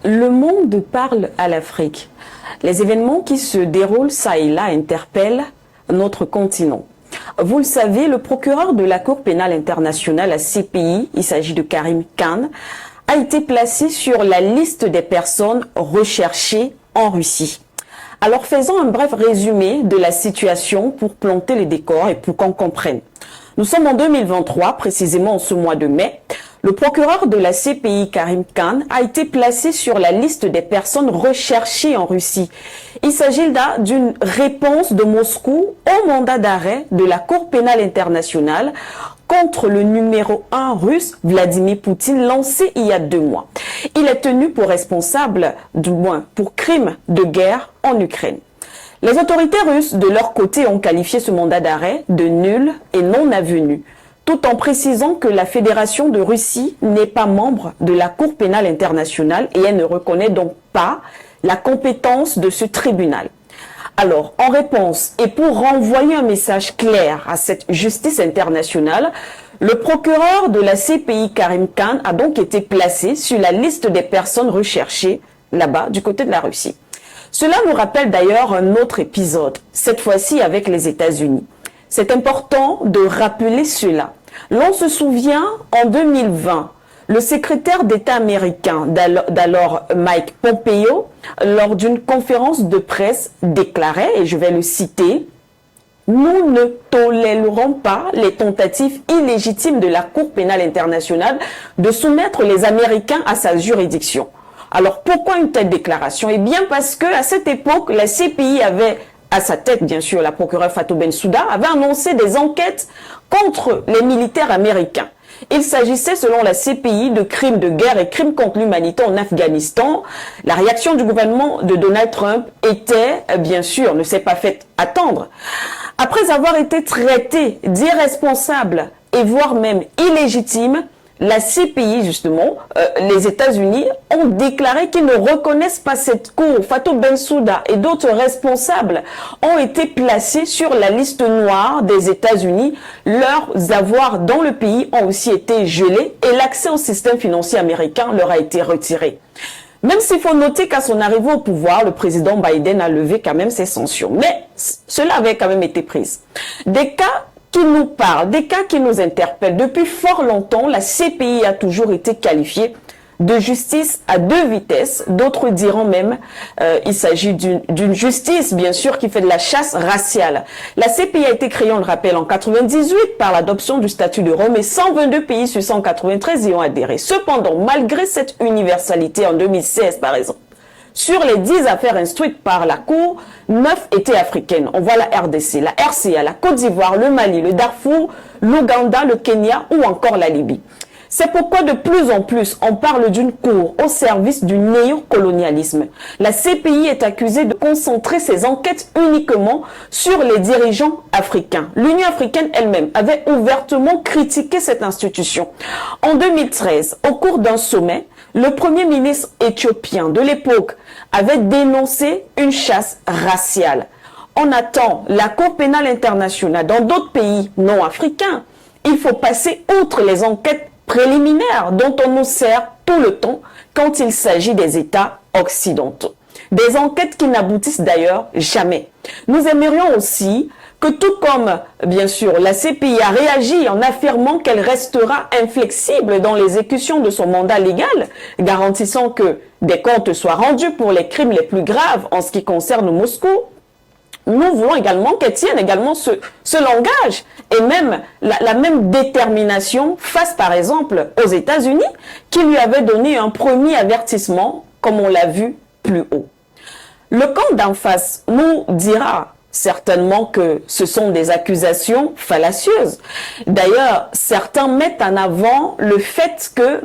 Le monde parle à l'Afrique. Les événements qui se déroulent ça et là interpellent notre continent. Vous le savez, le procureur de la Cour pénale internationale, la CPI, il s'agit de Karim Khan, a été placé sur la liste des personnes recherchées en Russie. Alors faisons un bref résumé de la situation pour planter les décors et pour qu'on comprenne. Nous sommes en 2023, précisément en ce mois de mai. Le procureur de la CPI, Karim Khan, a été placé sur la liste des personnes recherchées en Russie. Il s'agit là d'une réponse de Moscou au mandat d'arrêt de la Cour pénale internationale contre le numéro 1 russe, Vladimir Poutine, lancé il y a 2 mois. Il est tenu pour responsable, du moins pour crime de guerre en Ukraine. Les autorités russes, de leur côté, ont qualifié ce mandat d'arrêt de nul et non avenu, tout en précisant que la Fédération de Russie n'est pas membre de la Cour pénale internationale et elle ne reconnaît donc pas la compétence de ce tribunal. Alors, en réponse et pour renvoyer un message clair à cette justice internationale, le procureur de la CPI, Karim Khan, a donc été placé sur la liste des personnes recherchées là-bas, du côté de la Russie. Cela nous rappelle d'ailleurs un autre épisode, cette fois-ci avec les États-Unis. C'est important de rappeler cela. L'on se souvient, en 2020, le secrétaire d'État américain d'alors Mike Pompeo, lors d'une conférence de presse, déclarait, et je vais le citer, « Nous ne tolérerons pas les tentatives illégitimes de la Cour pénale internationale de soumettre les Américains à sa juridiction. » Alors pourquoi une telle déclaration? Eh bien parce que à cette époque, la CPI avait à sa tête, bien sûr, la procureure Fatou Bensouda, avait annoncé des enquêtes contre les militaires américains. Il s'agissait, selon la CPI, de crimes de guerre et crimes contre l'humanité en Afghanistan. La réaction du gouvernement de Donald Trump était, bien sûr, ne s'est pas faite attendre. Après avoir été traité d'irresponsable et voire même illégitime, la CPI, justement, les États-Unis ont déclaré qu'ils ne reconnaissent pas cette cour. Fatou Bensouda et d'autres responsables ont été placés sur la liste noire des États-Unis. Leurs avoirs dans le pays ont aussi été gelés et l'accès au système financier américain leur a été retiré. Même s'il faut noter qu'à son arrivée au pouvoir, le président Biden a levé quand même ses sanctions. Mais cela avait quand même été pris. Des cas qui nous parlent, des cas qui nous interpellent. Depuis fort longtemps, la CPI a toujours été qualifiée de justice à 2 vitesses. D'autres diront même il s'agit d'une justice, bien sûr, qui fait de la chasse raciale. La CPI a été créée, on le rappelle, en 98 par l'adoption du statut de Rome et 122 pays sur 193 y ont adhéré. Cependant, malgré cette universalité en 2016, par exemple, sur les 10 affaires instruites par la Cour, 9 étaient africaines. On voit la RDC, la RCA, la Côte d'Ivoire, le Mali, le Darfour, l'Ouganda, le Kenya ou encore la Libye. C'est pourquoi de plus en plus, on parle d'une cour au service du néocolonialisme. La CPI est accusée de concentrer ses enquêtes uniquement sur les dirigeants africains. L'Union africaine elle-même avait ouvertement critiqué cette institution. En 2013, au cours d'un sommet, le premier ministre éthiopien de l'époque avait dénoncé une chasse raciale. On attend la Cour pénale internationale dans d'autres pays non africains. Il faut passer outre les enquêtes préliminaires dont on nous sert tout le temps quand il s'agit des États occidentaux. Des enquêtes qui n'aboutissent d'ailleurs jamais. Nous aimerions aussi que tout comme, bien sûr, la CPI a réagi en affirmant qu'elle restera inflexible dans l'exécution de son mandat légal, garantissant que des comptes soient rendus pour les crimes les plus graves en ce qui concerne Moscou, nous voulons également qu'elle tienne également ce langage et même la même détermination face, par exemple, aux États-Unis, qui lui avaient donné un premier avertissement, comme on l'a vu plus haut. Le camp d'en face nous dira certainement que ce sont des accusations fallacieuses. D'ailleurs, certains mettent en avant le fait que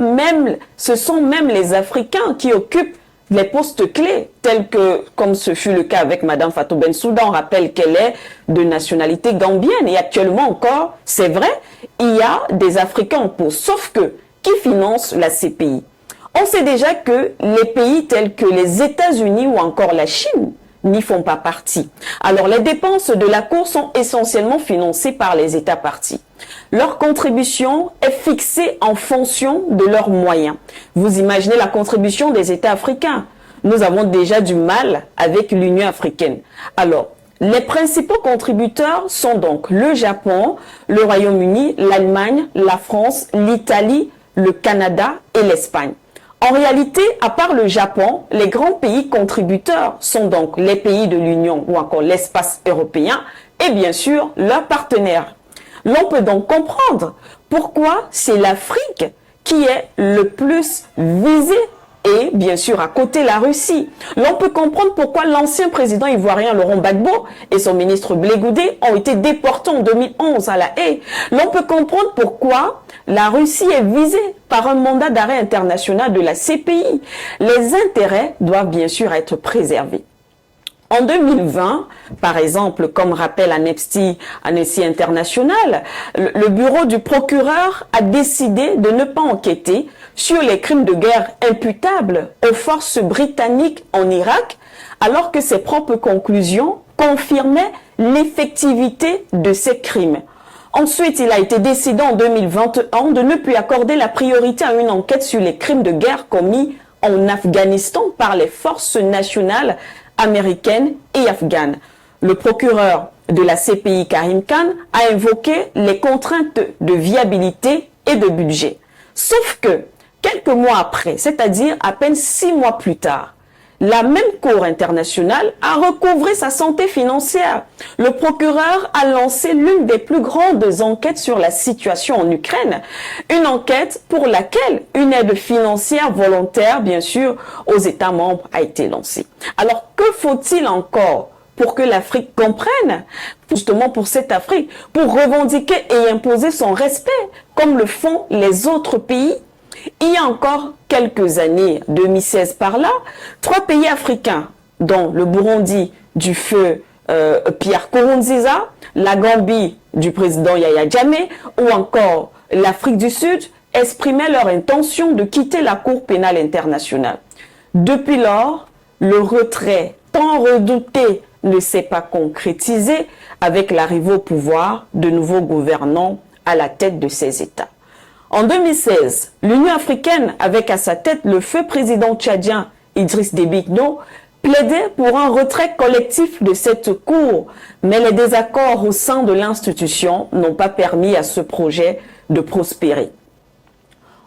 ce sont même les Africains qui occupent les postes clés, tels que, comme ce fut le cas avec Madame Fatou Bensouda, on rappelle qu'elle est de nationalité gambienne et actuellement encore, c'est vrai, il y a des Africains en poste, sauf que, qui finance la CPI? On sait déjà que les pays tels que les États-Unis ou encore la Chine n'y font pas partie. Alors, les dépenses de la Cour sont essentiellement financées par les États parties. Leur contribution est fixée en fonction de leurs moyens. Vous imaginez la contribution des États africains. Nous avons déjà du mal avec l'Union africaine. Alors, les principaux contributeurs sont donc le Japon, le Royaume-Uni, l'Allemagne, la France, l'Italie, le Canada et l'Espagne. En réalité, à part le Japon, les grands pays contributeurs sont donc les pays de l'Union ou encore l'espace européen et bien sûr leurs partenaires. L'on peut donc comprendre pourquoi c'est l'Afrique qui est le plus visée et bien sûr à côté la Russie. L'on peut comprendre pourquoi l'ancien président ivoirien Laurent Gbagbo et son ministre Blé Goudé ont été déportés en 2011 à La Haye. L'on peut comprendre pourquoi la Russie est visée par un mandat d'arrêt international de la CPI. Les intérêts doivent bien sûr être préservés. En 2020, par exemple, comme rappelle Amnesty International, le bureau du procureur a décidé de ne pas enquêter sur les crimes de guerre imputables aux forces britanniques en Irak, alors que ses propres conclusions confirmaient l'effectivité de ces crimes. Ensuite, il a été décidé en 2021 de ne plus accorder la priorité à une enquête sur les crimes de guerre commis en Afghanistan par les forces nationales américaines et afghanes. Le procureur de la CPI, Karim Khan, a invoqué les contraintes de viabilité et de budget. Sauf que, quelques mois après, c'est-à-dire à peine 6 mois plus tard, la même Cour internationale a recouvré sa santé financière. Le procureur a lancé l'une des plus grandes enquêtes sur la situation en Ukraine. Une enquête pour laquelle une aide financière volontaire, bien sûr, aux États membres a été lancée. Alors, que faut-il encore pour que l'Afrique comprenne, justement pour cette Afrique, pour revendiquer et imposer son respect, comme le font les autres pays? Il y a encore quelques années, 2016 par là, 3 pays africains, dont le Burundi du feu Pierre Nkurunziza, la Gambie du président Yahya Jammeh ou encore l'Afrique du Sud, exprimaient leur intention de quitter la Cour pénale internationale. Depuis lors, le retrait tant redouté ne s'est pas concrétisé avec l'arrivée au pouvoir de nouveaux gouvernants à la tête de ces États. En 2016, l'Union africaine, avec à sa tête le feu président tchadien Idriss Déby Itno, plaidait pour un retrait collectif de cette cour, mais les désaccords au sein de l'institution n'ont pas permis à ce projet de prospérer.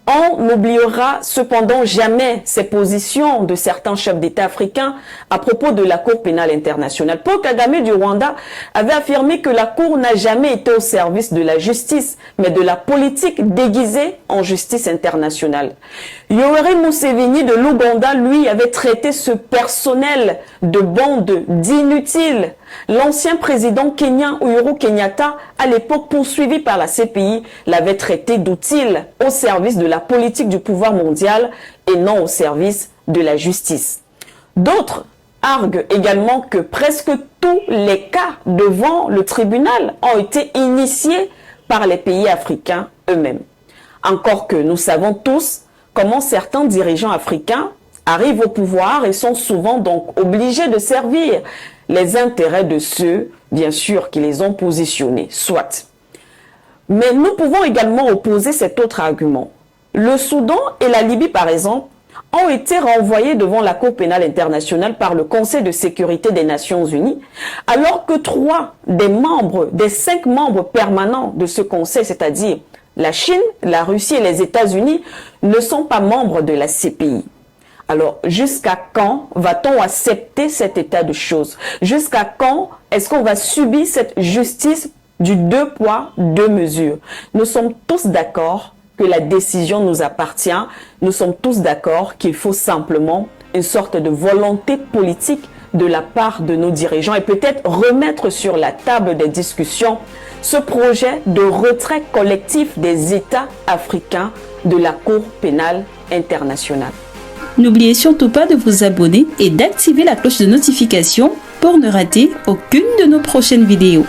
On n'oubliera cependant jamais ces positions de certains chefs d'État africains à propos de la Cour pénale internationale. Paul Kagame du Rwanda avait affirmé que la Cour n'a jamais été au service de la justice, mais de la politique déguisée en justice internationale. Yoweri Museveni de l'Ouganda, lui, avait traité ce personnel de bande d'inutiles. L'ancien président kenyan Uhuru Kenyatta, à l'époque poursuivi par la CPI, l'avait traité d'utile au service de la politique du pouvoir mondial et non au service de la justice. D'autres arguent également que presque tous les cas devant le tribunal ont été initiés par les pays africains eux-mêmes. Encore que nous savons tous comment certains dirigeants africains arrivent au pouvoir et sont souvent donc obligés de servir les intérêts de ceux, bien sûr, qui les ont positionnés, soit. Mais nous pouvons également opposer cet autre argument. Le Soudan et la Libye, par exemple, ont été renvoyés devant la Cour pénale internationale par le Conseil de sécurité des Nations Unies, alors que 3 des 5 membres permanents de ce Conseil, c'est-à-dire la Chine, la Russie et les États-Unis, ne sont pas membres de la CPI. Alors, jusqu'à quand va-t-on accepter cet état de choses? Jusqu'à quand est-ce qu'on va subir cette justice du 2 poids, 2 mesures? Nous sommes tous d'accord que la décision nous appartient. Nous sommes tous d'accord qu'il faut simplement une sorte de volonté politique de la part de nos dirigeants et peut-être remettre sur la table des discussions ce projet de retrait collectif des États africains de la Cour pénale internationale. N'oubliez surtout pas de vous abonner et d'activer la cloche de notification pour ne rater aucune de nos prochaines vidéos.